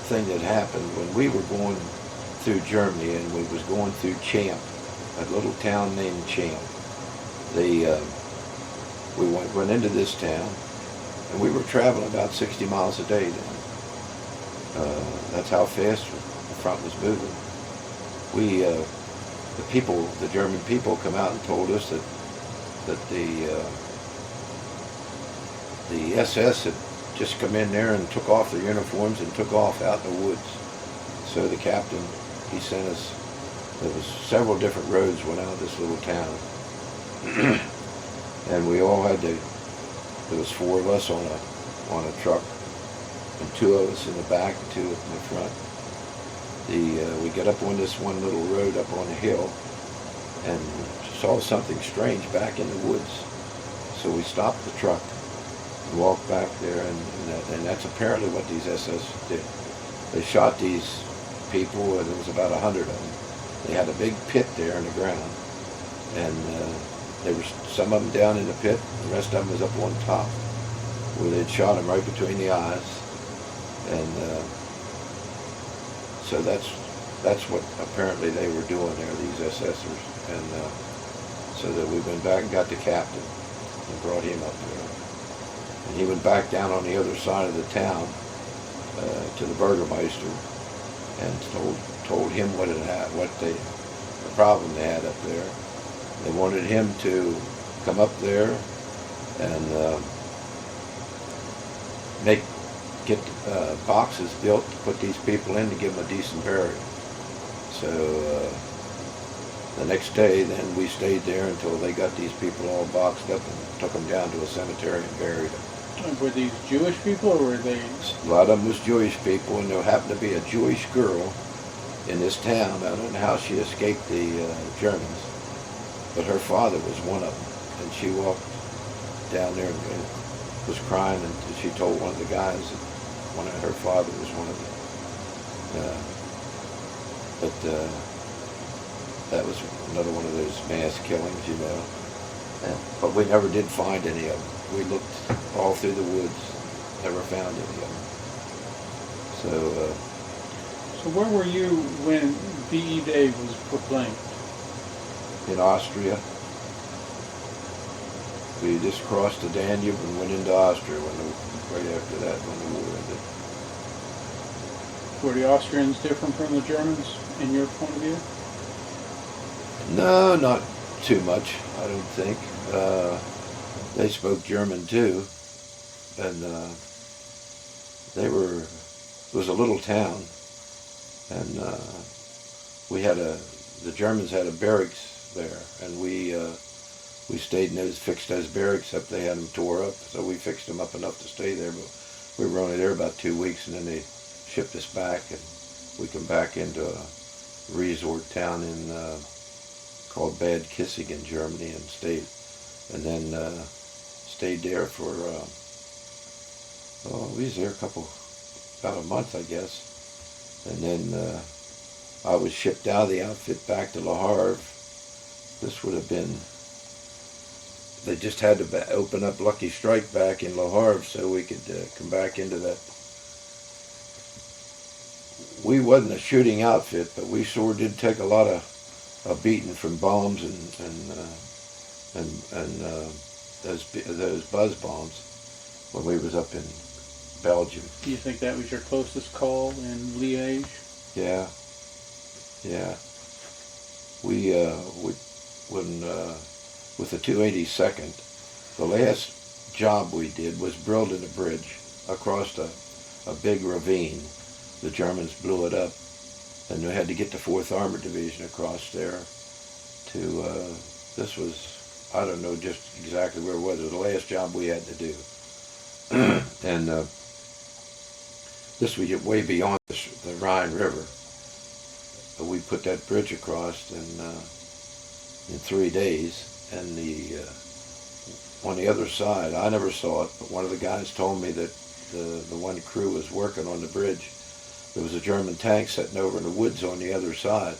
thing that happened when we were going through Germany, and we was going through Champ, a little town named Champ. We went into this town, and we were traveling about 60 miles a day then. That's how fast the front was moving. The German people come out and told us that the SS had just come in there and took off their uniforms and took off out in the woods. So the captain, he sent us, there was several different roads went out of this little town. And we all had to, there was 4 of us on a truck, and 2 of us in the back and 2 in the front. We got up on this one little road up on a hill and saw something strange back in the woods. So we stopped the truck and walked back there, and that's apparently what these SS did. They shot these people, and there was about 100 of them. They had a big pit there in the ground, and there were some of them down in the pit, the rest of them was up on top, where they'd shot them right between the eyes. And so that's what apparently they were doing there, these SSers. And so that we went back and got the captain and brought him up there. And he went back down on the other side of the town to the Burgermeister and told him what the problem they had up there. They wanted him to come up there and get boxes built to put these people in to give them a decent burial. So the next day, then we stayed there until they got these people all boxed up and took them down to a cemetery and buried them. Were these Jewish people, or were they? A lot of them was Jewish people, and there happened to be a Jewish girl in this town. I don't know how she escaped the Germans, but her father was one of them, and she walked down there and was crying, and she told one of the guys that her father was one of them. That was another one of those mass killings, you know. But we never did find any of them. We looked all through the woods, never found any of them. So where were you when VE Day was proclaimed? In Austria. We just crossed the Danube and went into Austria right after that when the war ended. Were the Austrians different from the Germans in your point of view? No, not too much, I don't think. They spoke German too, and it was a little town, and the Germans had a barracks there, and we stayed in fixed those barracks up. They had them tore up, so we fixed them up enough to stay there, but we were only there about 2 weeks, and then they shipped us back, and we come back into a resort town called Bad Kissing in Germany, and stayed there for we was there about a month, I guess, and then I was shipped out of the outfit back to Le Havre. This would have been, they just had to open up Lucky Strike back in Le Havre so we could come back into that. We wasn't a shooting outfit, but we sure did take a lot of beating from bombs and those buzz bombs when we was up in Belgium. Do you think that was your closest call in Liege? Yeah. With the 282nd, the last job we did was building a bridge across a big ravine. The Germans blew it up, and we had to get the 4th Armored Division across there to, this was, I don't know just exactly where it was. It was the last job we had to do. And this was way beyond the Rhine River. But we put that bridge across in 3 days, and on the other side, I never saw it, but one of the guys told me that the one crew was working on the bridge. There was a German tank sitting over in the woods on the other side,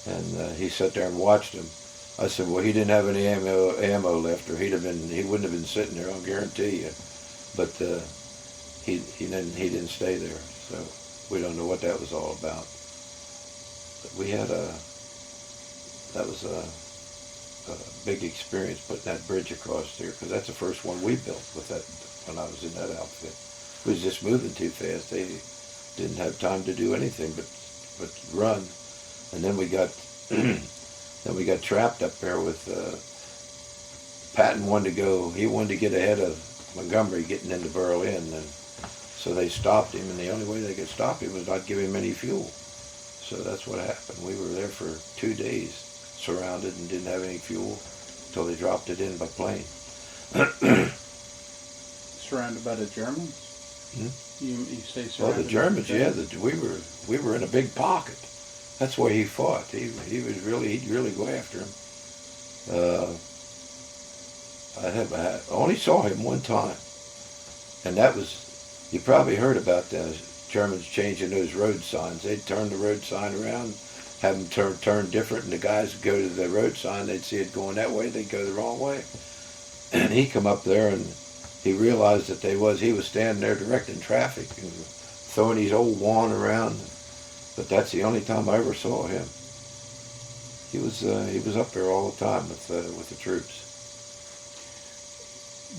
and he sat there and watched him. I said, well, he didn't have any ammo left, or he wouldn't have been sitting there, I'll guarantee you. But he didn't stay there, so we don't know what that was all about. But we had that was a big experience putting that bridge across there, because that's the first one we built with that when I was in that outfit. We was just moving too fast. They didn't have time to do anything but run. And then we got trapped up there with Patton he wanted to get ahead of Montgomery getting into Berlin, and so they stopped him, and the only way they could stop him was not give him any fuel. So that's what happened. We were there for 2 days, surrounded, and didn't have any fuel until they dropped it in by plane. Surrounded by the Germans? You say surrounded? Well, the Germans, yeah. We were in a big pocket. That's where he fought. He'd really go after him. I only saw him one time, and that was, you probably heard about the Germans changing those road signs. They'd turn the road sign around, have them turn different, and the guys would go to the road sign, they'd see it going that way, they'd go the wrong way. And he come up there, and he realized that he was standing there directing traffic and throwing his old wand around. But that's the only time I ever saw him. He was up there all the time with the troops.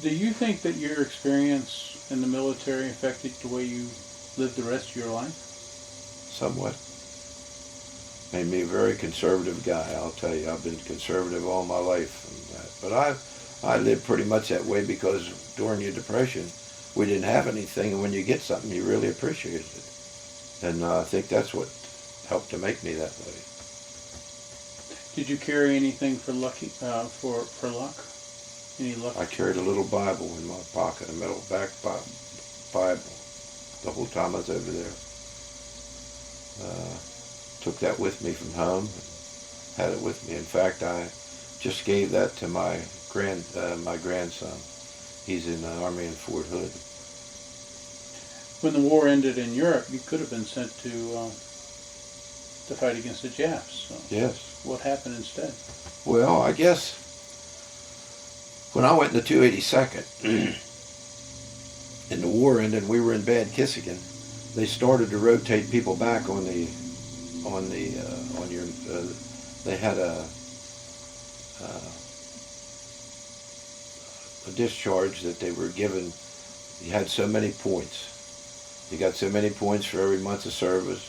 Do you think that your experience in the military affected the way you lived the rest of your life? Somewhat. Made me a very conservative guy, I'll tell you. I've been conservative all my life. But I lived pretty much that way because during your Depression, we didn't have anything, and when you get something, you really appreciate it. And I think that's what helped to make me that way. Did you carry anything for luck? Any luck? I carried a little Bible in my pocket, a metal back Bible, the whole time I was over there. Took that with me from home, had it with me. In fact, I just gave that to my grandson. He's in the Army in Fort Hood. When the war ended in Europe, you could have been sent to fight against the Japs. So yes. What happened instead? Well, I guess when I went in the 282nd, and the war ended, we were in Bad Kissingen. They started to rotate people back they had a discharge that they were given. You had so many points. You got so many points for every month of service.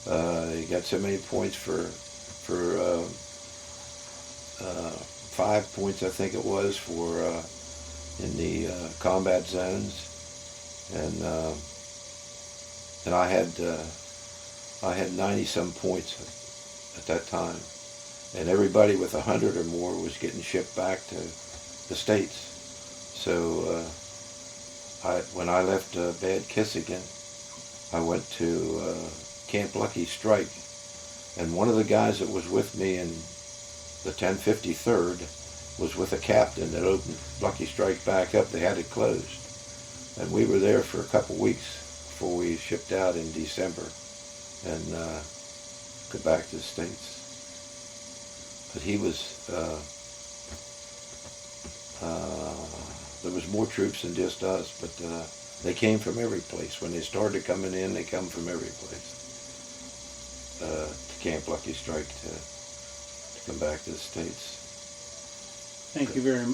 You got so many points for 5 points, I think it was, for in the combat zones, and I had 90-some points at that time, and everybody with 100 or more was getting shipped back to the States. So when I left Bad Kissingen, I went to Camp Lucky Strike, and one of the guys that was with me in the 1053rd was with a captain that opened Lucky Strike back up. They had it closed, and we were there for a couple weeks before we shipped out in December. And go back to the States. But he was, there was more troops than just us, but they came from every place. When they started coming in, they come from every place to Camp Lucky Strike to come back to the States. Thank you very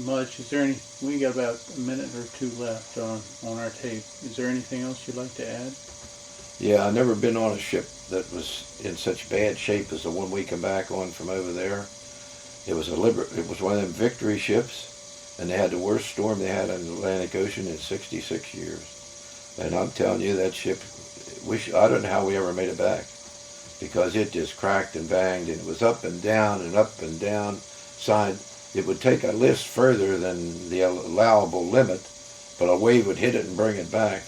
much. Is there any? We got about a minute or two left on our tape. Is there anything else you'd like to add? Yeah, I've never been on a ship that was in such bad shape as the one we come back on from over there. It was it was one of them Victory ships, and they had the worst storm they had in the Atlantic Ocean in 66 years. And I'm telling you, that ship, I don't know how we ever made it back, because it just cracked and banged, and it was up and down and up and down side. It would take a list further than the allowable limit, but a wave would hit it and bring it back.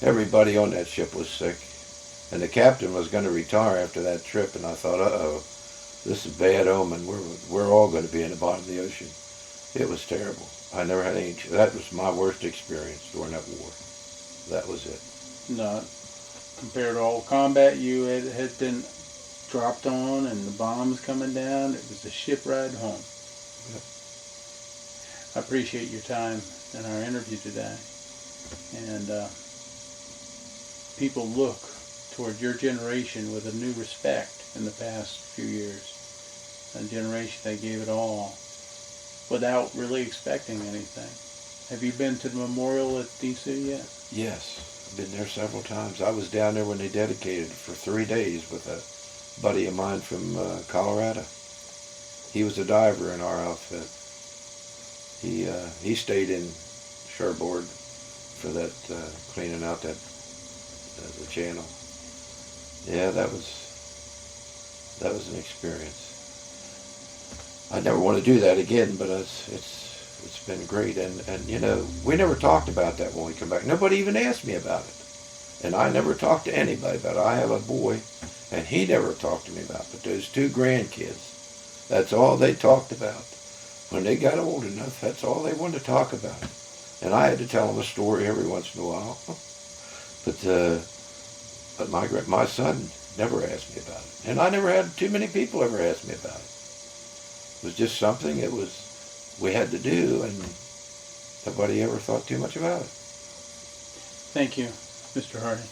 Everybody on that ship was sick, and the captain was going to retire after that trip, and I thought, uh-oh, this is bad omen. We're all going to be in the bottom of the ocean. It was terrible. I never had any. That was my worst experience during that war. That was it. No, compared to all combat you had been dropped on and the bombs coming down, it was a ship ride home. Yep. I appreciate your time in our interview today. And people look toward your generation with a new respect in the past few years. A generation that gave it all without really expecting anything. Have you been to the memorial at D.C. yet? Yes, I've been there several times. I was down there when they dedicated it for 3 days with a buddy of mine from Colorado. He was a diver in our outfit. He stayed in Cherebourg for that cleaning out that the channel. Yeah, that was an experience. I never want to do that again, but it's been great. And you know, we never talked about that when we come back. Nobody even asked me about it, and I never talked to anybody about it. I have a boy, and he never talked to me about it. But those 2 grandkids, that's all they talked about. When they got old enough, that's all they wanted to talk about. And I had to tell them a story every once in a while. But my son never asked me about it. And I never had too many people ever ask me about it. It was just something we had to do, and nobody ever thought too much about it. Thank you, Mr. Hardy.